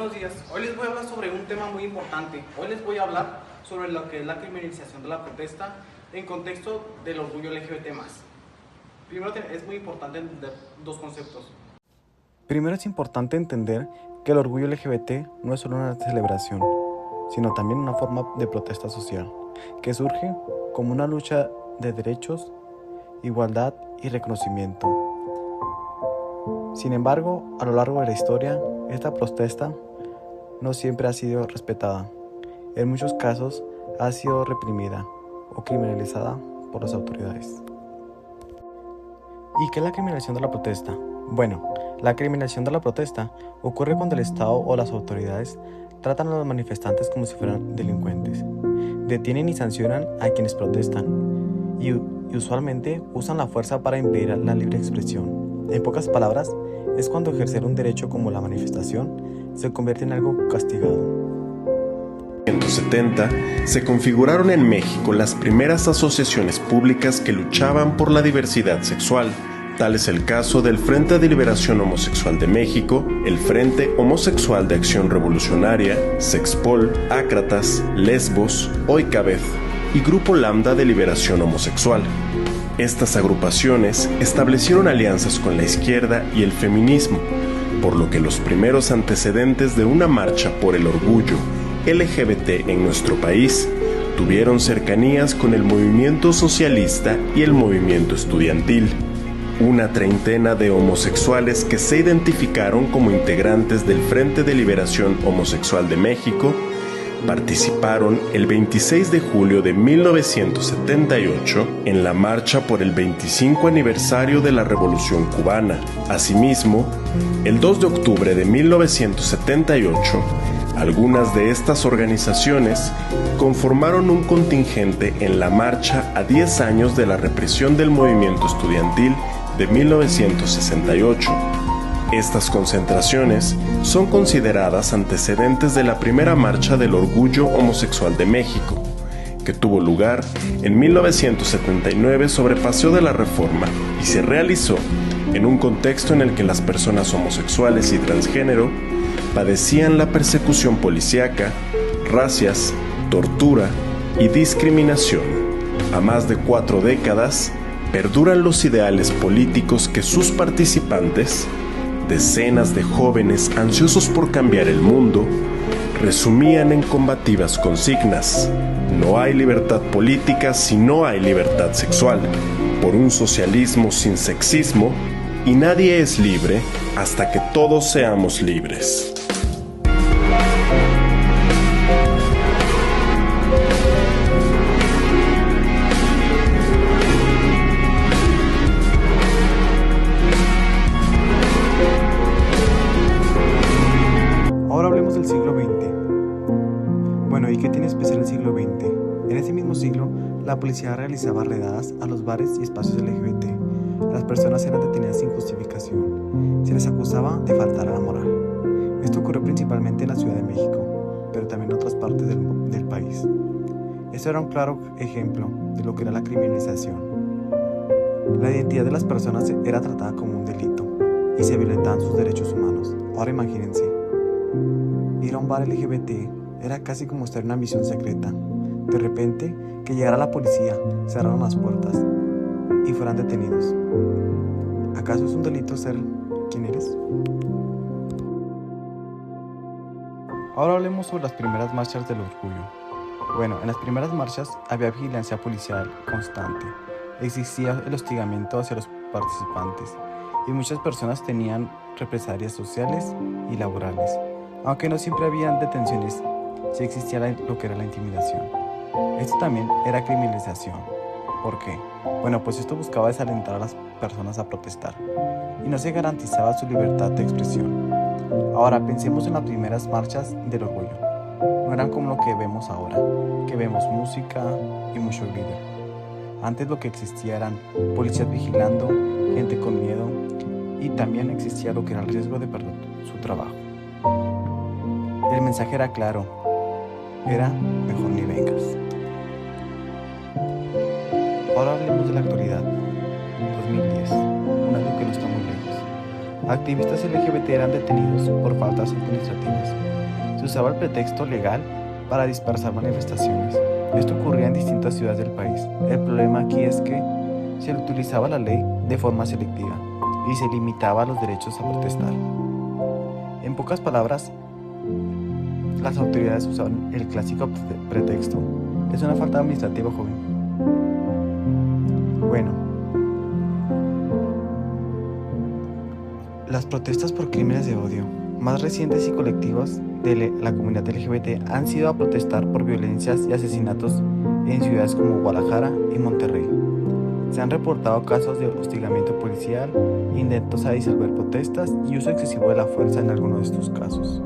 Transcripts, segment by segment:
buenos días. Hoy les voy a hablar sobre un tema muy importante. Hoy les voy a hablar sobre lo que es la criminalización de la protesta en contexto del orgullo LGBT+. Primero es muy importante entender dos conceptos. Primero es importante entender que el orgullo LGBT no es solo una celebración, sino también una forma de protesta social, que surge como una lucha de derechos, igualdad y reconocimiento. Sin embargo, a lo largo de la historia, esta protesta no siempre ha sido respetada. En muchos casos ha sido reprimida o criminalizada por las autoridades. ¿Y qué es la criminalización de la protesta? Bueno, la criminalización de la protesta ocurre cuando el Estado o las autoridades tratan a los manifestantes como si fueran delincuentes. Detienen y sancionan a quienes protestan y usualmente usan la fuerza para impedir la libre expresión. En pocas palabras, es cuando ejercer un derecho como la manifestación se convierte en algo castigado. En los 70 se configuraron en México las primeras asociaciones públicas que luchaban por la diversidad sexual. Tal es el caso del Frente de Liberación Homosexual de México, el Frente Homosexual de Acción Revolucionaria, Sexpol, Ácratas, Lesbos, Oikabet y Grupo Lambda de Liberación Homosexual. Estas agrupaciones establecieron alianzas con la izquierda y el feminismo, por lo que los primeros antecedentes de una marcha por el orgullo LGBT en nuestro país tuvieron cercanías con el movimiento socialista y el movimiento estudiantil. Una treintena de homosexuales que se identificaron como integrantes del Frente de Liberación Homosexual de México participaron el 26 de julio de 1978 en la marcha por el 25 aniversario de la Revolución Cubana. Asimismo, el 2 de octubre de 1978, algunas de estas organizaciones conformaron un contingente en la marcha a 10 años de la represión del movimiento estudiantil de 1968. Estas concentraciones son consideradas antecedentes de la primera marcha del orgullo homosexual de México, que tuvo lugar en 1979 sobre Paseo de la Reforma y se realizó en un contexto en el que las personas homosexuales y transgénero padecían la persecución policíaca, racias, tortura y discriminación. A más de 4 décadas, perduran los ideales políticos que sus participantes, decenas de jóvenes ansiosos por cambiar el mundo, resumían en combativas consignas: no hay libertad política si no hay libertad sexual, por un socialismo sin sexismo, y nadie es libre hasta que todos seamos libres. Ahora hablemos del siglo XX. Bueno, ¿y qué tiene especial el siglo XX? En ese mismo siglo, la policía realizaba redadas a los bares y espacios LGBT. Las personas eran detenidas sin justificación. Se les acusaba de faltar a la moral. Esto ocurrió principalmente en la Ciudad de México, pero también en otras partes del país. Esto era un claro ejemplo de lo que era la criminalización. La identidad de las personas era tratada como un delito y se violentaban sus derechos humanos. Ahora imagínense, ir a un bar LGBT era casi como estar en una misión secreta. De repente, que llegara la policía, cerraron las puertas y fueran detenidos. ¿Acaso es un delito ser quien eres? Ahora hablemos sobre las primeras marchas del orgullo. Bueno, en las primeras marchas había vigilancia policial constante. Existía el hostigamiento hacia los participantes y muchas personas tenían represalias sociales y laborales. Aunque no siempre habían detenciones, sí existía lo que era la intimidación. Esto también era criminalización. ¿Por qué? Bueno, pues esto buscaba desalentar a las personas a protestar y no se garantizaba su libertad de expresión. Ahora pensemos en las primeras marchas del orgullo. No eran como lo que vemos ahora, que vemos música y mucho glitter. Antes lo que existía eran policías vigilando, gente con miedo y también existía lo que era el riesgo de perder su trabajo. El mensaje era claro, era mejor ni vengas. Ahora hablemos de la actualidad, 2010, un año que no está muy lejos. Activistas LGBT eran detenidos por faltas administrativas. Se usaba el pretexto legal para dispersar manifestaciones. Esto ocurría en distintas ciudades del país. El problema aquí es que se utilizaba la ley de forma selectiva y se limitaba los derechos a protestar. En pocas palabras, las autoridades usaban el clásico pretexto: es una falta administrativa, joven. Bueno, las protestas por crímenes de odio más recientes y colectivas de la comunidad LGBT han sido a protestar por violencias y asesinatos en ciudades como Guadalajara y Monterrey. Se han reportado casos de hostigamiento policial, intentos a disolver protestas y uso excesivo de la fuerza en algunos de estos casos.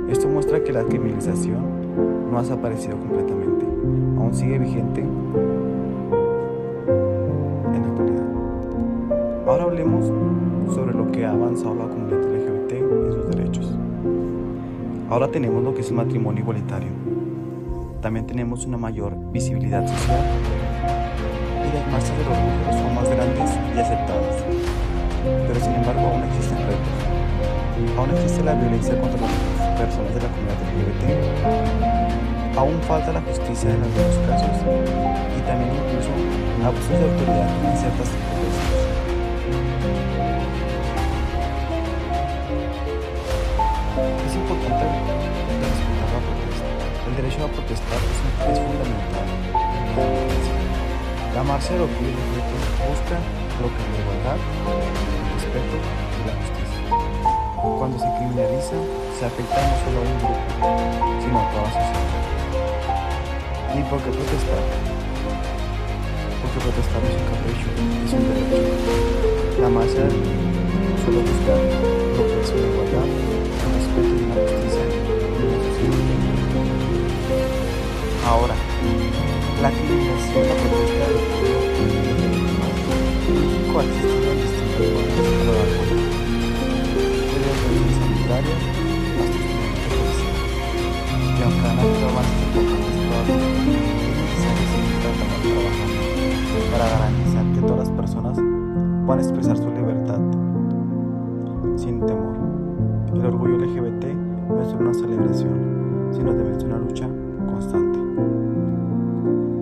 Esto muestra que la criminalización no ha desaparecido completamente, aún sigue vigente en la actualidad. Ahora hablemos sobre lo que ha avanzado la comunidad LGBT en sus derechos. Ahora tenemos lo que es el matrimonio igualitario. También tenemos una mayor visibilidad social y las marchas de los orgullo son más grandes y aceptadas. Pero sin embargo aún existen retos. Aún existe la violencia contra las personas de la comunidad LGBT. Aún falta la justicia en algunos casos y también incluso abusos de autoridad en ciertas circunstancias. Es importante respetar la protesta. El derecho a protestar es fundamental en la democracia. La marcha del orgullo LGBT busca lo que es la igualdad, el respeto y la justicia. Cuando se criminaliza, se afecta no solo a un grupo, sino a toda la sociedad. ¿Y por qué protestar? Porque protestar no es un capricho, es un derecho. La marcha del orgullo solo busca lo que es la igualdad, el respeto y la justicia en la sociedad. Ahora, la criminalización de la protesta del orgullo ¿cuál es la distintas formas a lo largo de violencia sanitaria hasta instrumento policial? Y aunque han habido avances importantes todavía, es necesario seguir tratando de trabajar para garantizar que todas las personas puedan expresar su libertad sin temor. El orgullo LGBT no es una celebración, sino debe ser una lucha constante.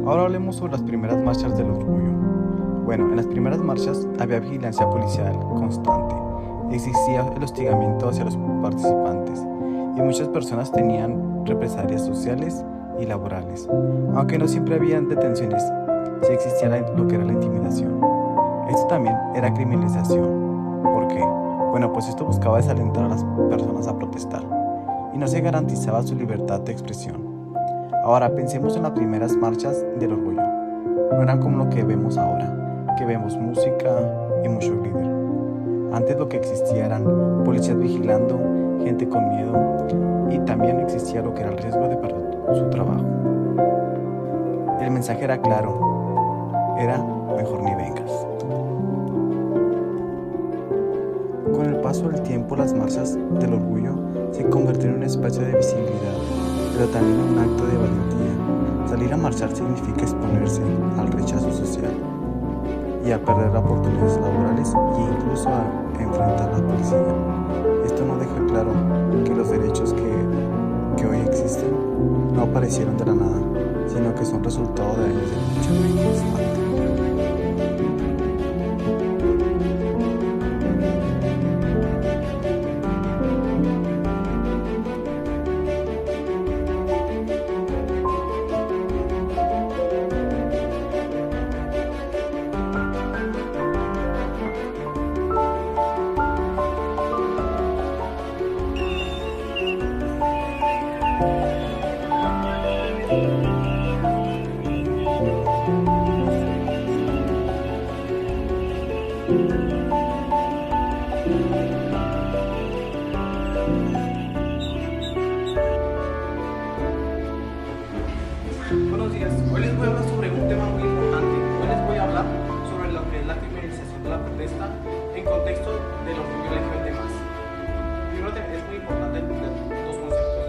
Ahora hablemos sobre las primeras marchas del orgullo. Bueno, en las primeras marchas había vigilancia policial constante, existía el hostigamiento hacia los participantes y muchas personas tenían represalias sociales y laborales. Aunque no siempre habían detenciones, sí existía lo que era la intimidación. Esto también era criminalización. ¿Por qué? Bueno, pues esto buscaba desalentar a las personas a protestar y no se garantizaba su libertad de expresión. Ahora pensemos en las primeras marchas del orgullo. No eran como lo que vemos ahora, que vemos música y mucho glitter. Antes lo que existía eran policías vigilando, gente con miedo y también existía lo que era el riesgo de perder su trabajo. El mensaje era claro, era mejor ni vengas. Con el paso del tiempo las marchas del orgullo se convirtieron en una especie de visibilidad, pero también en un acto de valentía. Salir a marchar significa exponerse al rechazo social y a perder oportunidades laborales e incluso a enfrentar a la policía. Esto nos deja claro que los derechos que hoy existen no aparecieron de la nada, sino que son resultado de años de lucha constante. Buenos días, hoy les voy a hablar sobre un tema muy importante. Hoy les voy a hablar sobre lo que es la criminalización de la protesta en contexto del orgullo LGBT+. Primero es muy importante entender dos conceptos.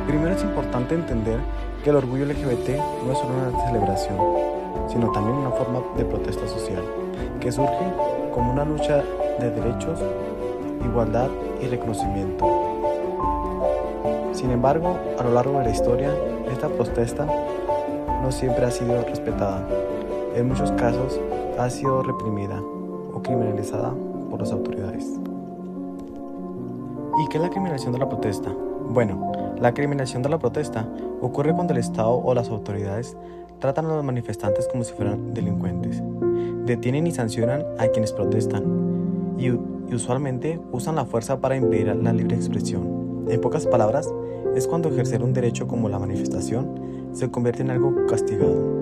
Primero es importante entender que el orgullo LGBT no es solo una celebración, sino también una forma de protesta social, que surge como una lucha de derechos igualdad y reconocimiento. Sin embargo, a lo largo de la historia, esta protesta no siempre ha sido respetada. En muchos casos ha sido reprimida o criminalizada por las autoridades. ¿Y qué es la criminalización de la protesta? Bueno, la criminalización de la protesta ocurre cuando el Estado o las autoridades tratan a los manifestantes como si fueran delincuentes. Detienen y sancionan a quienes protestan y usualmente usan la fuerza para impedir la libre expresión. En pocas palabras, es cuando ejercer un derecho como la manifestación se convierte en algo castigado.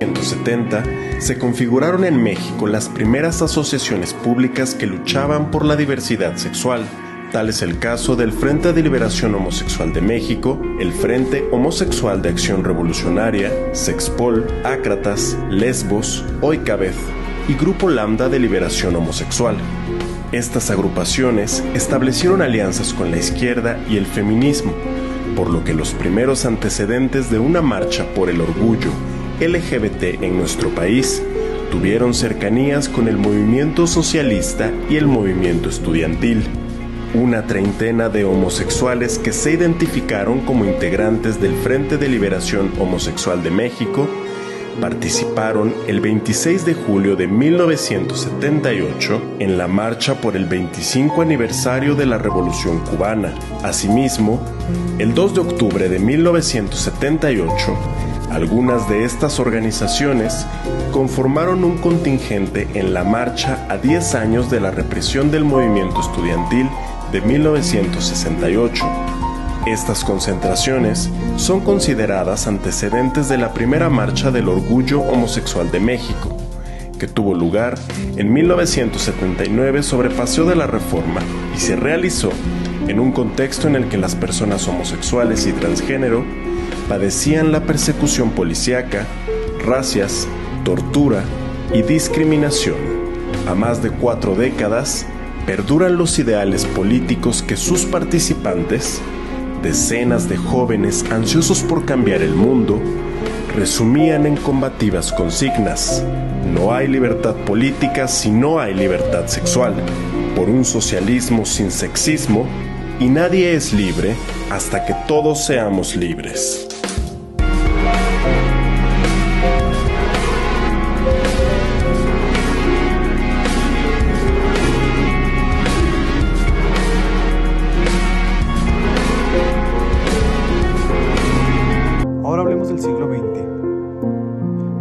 En 1970 se configuraron en México las primeras asociaciones públicas que luchaban por la diversidad sexual. Tal es el caso del Frente de Liberación Homosexual de México, el Frente Homosexual de Acción Revolucionaria, Sexpol, Ácratas, Lesbos, Oikabeth y Grupo Lambda de Liberación Homosexual. Estas agrupaciones establecieron alianzas con la izquierda y el feminismo, por lo que los primeros antecedentes de una marcha por el orgullo LGBT en nuestro país tuvieron cercanías con el movimiento socialista y el movimiento estudiantil. Una treintena de homosexuales que se identificaron como integrantes del Frente de Liberación Homosexual de México participaron el 26 de julio de 1978 en la marcha por el 25 aniversario de la Revolución Cubana. Asimismo, el 2 de octubre de 1978, algunas de estas organizaciones conformaron un contingente en la marcha a 10 años de la represión del movimiento estudiantil de 1968. Estas concentraciones son consideradas antecedentes de la primera marcha del orgullo homosexual de México, que tuvo lugar en 1979 sobre Paseo de la Reforma y se realizó en un contexto en el que las personas homosexuales y transgénero padecían la persecución policíaca, racias, tortura y discriminación. A más de 4 décadas, perduran los ideales políticos que sus participantes, decenas de jóvenes ansiosos por cambiar el mundo, resumían en combativas consignas: no hay libertad política si no hay libertad sexual, por un socialismo sin sexismo, y nadie es libre hasta que todos seamos libres. Ahora hablemos del siglo XX.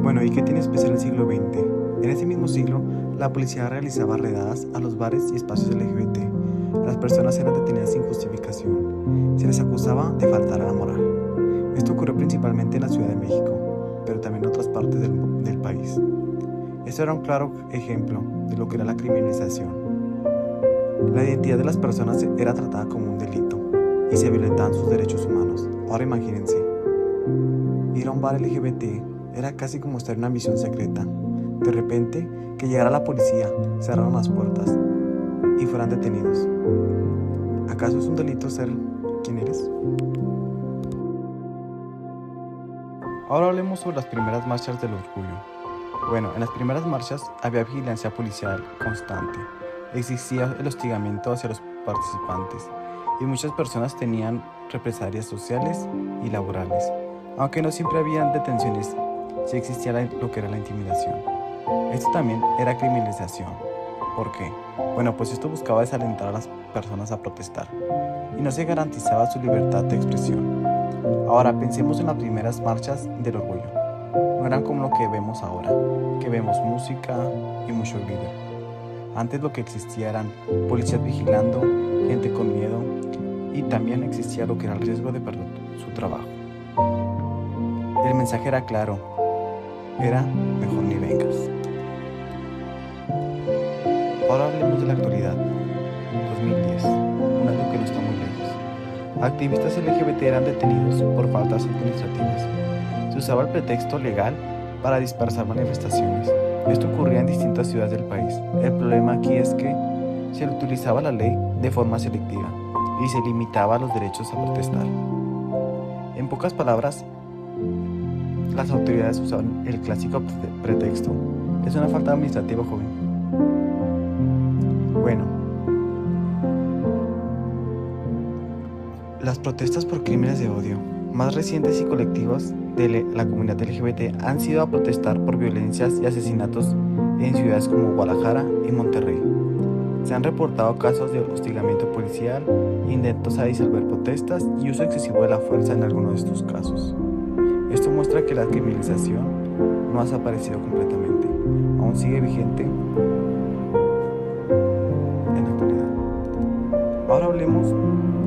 Bueno, ¿y qué tiene especial el siglo XX? En ese mismo siglo, la policía realizaba redadas a los bares y espacios LGBT. Las personas eran detenidas sin justificación. Se les acusaba de faltar a la moral. Esto ocurrió principalmente en la Ciudad de México, pero también en otras partes del país. Esto era un claro ejemplo de lo que era la criminalización. La identidad de las personas era tratada como un delito y se violentaban sus derechos humanos. Ahora imagínense, ir a un bar LGBT era casi como estar en una misión secreta. De repente, que llegara la policía, cerraron las puertas y fueran detenidos. ¿Acaso es un delito ser quien eres? Ahora hablemos sobre las primeras marchas del orgullo. Bueno, en las primeras marchas había vigilancia policial constante. Existía el hostigamiento hacia los participantes y muchas personas tenían represalias sociales y laborales. Aunque no siempre habían detenciones, sí existía lo que era la intimidación. Esto también era criminalización. ¿Por qué? Bueno, pues esto buscaba desalentar a las personas a protestar y no se garantizaba su libertad de expresión. Ahora pensemos en las primeras marchas del orgullo. No eran como lo que vemos ahora, que vemos música y mucho glitter. Antes lo que existía eran policías vigilando, gente con miedo y también existía lo que era el riesgo de perder su trabajo. El mensaje era claro, era mejor ni vengas. Ahora hablemos de la actualidad. 2010, un año que no está muy lejos. Activistas LGBT eran detenidos por faltas administrativas. Se usaba el pretexto legal para dispersar manifestaciones. Esto ocurría en distintas ciudades del país. El problema aquí es que se utilizaba la ley de forma selectiva y se limitaba los derechos a protestar. En pocas palabras, las autoridades usaban el clásico pretexto: es una falta administrativa, joven. Bueno, Las protestas por crímenes de odio más recientes y colectivos de la comunidad LGBT han sido a protestar por violencias y asesinatos en ciudades como Guadalajara y Monterrey. Se han reportado casos de hostigamiento policial, intentos a disolver protestas y uso excesivo de la fuerza en algunos de estos casos. Esto muestra que la criminalización no ha desaparecido completamente, aún sigue vigente en la actualidad. Ahora hablemos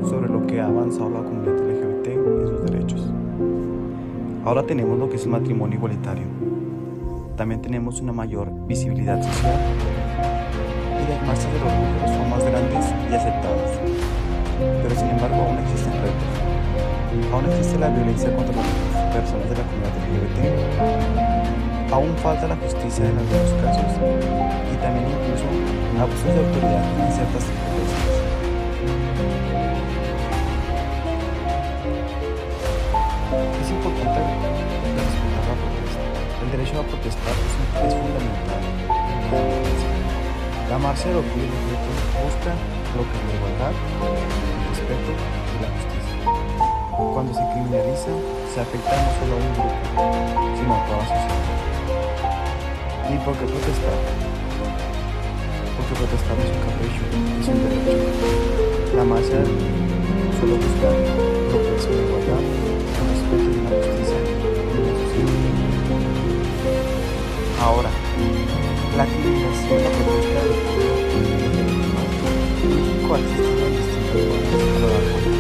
sobre lo que ha avanzado la comunidad LGBT en sus derechos. Ahora tenemos lo que es el matrimonio igualitario. También tenemos una mayor visibilidad social y las marchas del orgullo son más grandes y aceptadas. Pero sin embargo aún existen retos. Aún existe la violencia contra las personas de la comunidad LGBT. Aún falta la justicia en algunos casos y también incluso abusos de autoridad en ciertas circunstancias. Es importante respetar la protesta. El derecho a protestar es fundamental. La marcha del orgullo LGBT busca lo que es la igualdad, el respeto y la justicia. Cuando se criminaliza, se afecta no solo a un grupo, sino a toda la sociedad. ¿Y por qué protestar? Porque protestar no es un capricho, es un derecho. La marcha solo busca lo que es la igualdad, el respeto y la justicia en la sociedad. Ahora, la criminalización de la protesta del pueblo ¿cuál es la distinta a lo largo de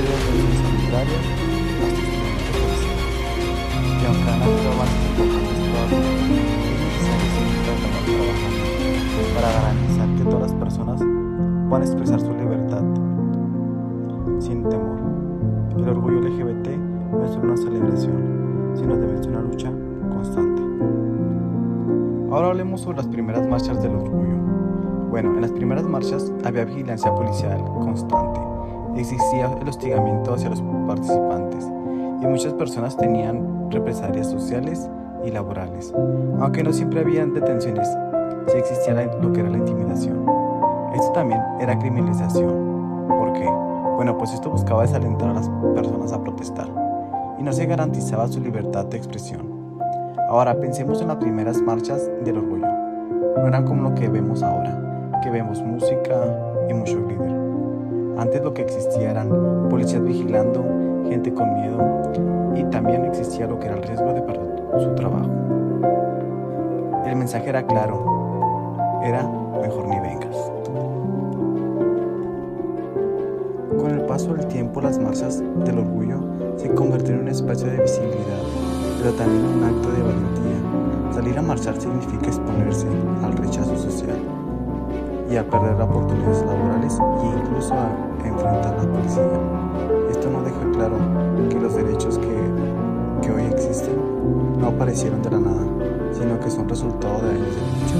la organización sanitaria hasta estudiantes policiales? Y aunque han habido avances importantes todavía, es necesario seguir trabajando para garantizar que todas las personas puedan expresar su libertad sin temor. El orgullo LGBT no es una celebración, sino debe ser una lucha constante. Ahora hablemos sobre las primeras marchas del orgullo. Bueno, en las primeras marchas había vigilancia policial constante, existía el hostigamiento hacia los participantes y muchas personas tenían represalias sociales y laborales. Aunque no siempre habían detenciones, sí existía lo que era la intimidación. Esto también era criminalización. ¿Por qué? Bueno, pues esto buscaba desalentar a las personas a protestar y no se garantizaba su libertad de expresión. Ahora pensemos en las primeras marchas del orgullo. No eran como lo que vemos ahora, que vemos música y mucho glitter. Antes lo que existía eran policías vigilando, gente con miedo y también existía lo que era el riesgo de perder su trabajo. El mensaje era claro, era mejor ni vengas. Con el paso del tiempo las marchas del orgullo se convirtieron en un espacio de visibilidad, pero también un acto de valentía. Salir a marchar significa exponerse al rechazo social y a perder oportunidades laborales e incluso a enfrentar a la policía. Esto nos deja claro que los derechos que hoy existen no aparecieron de la nada, sino que son resultado de años de lucha.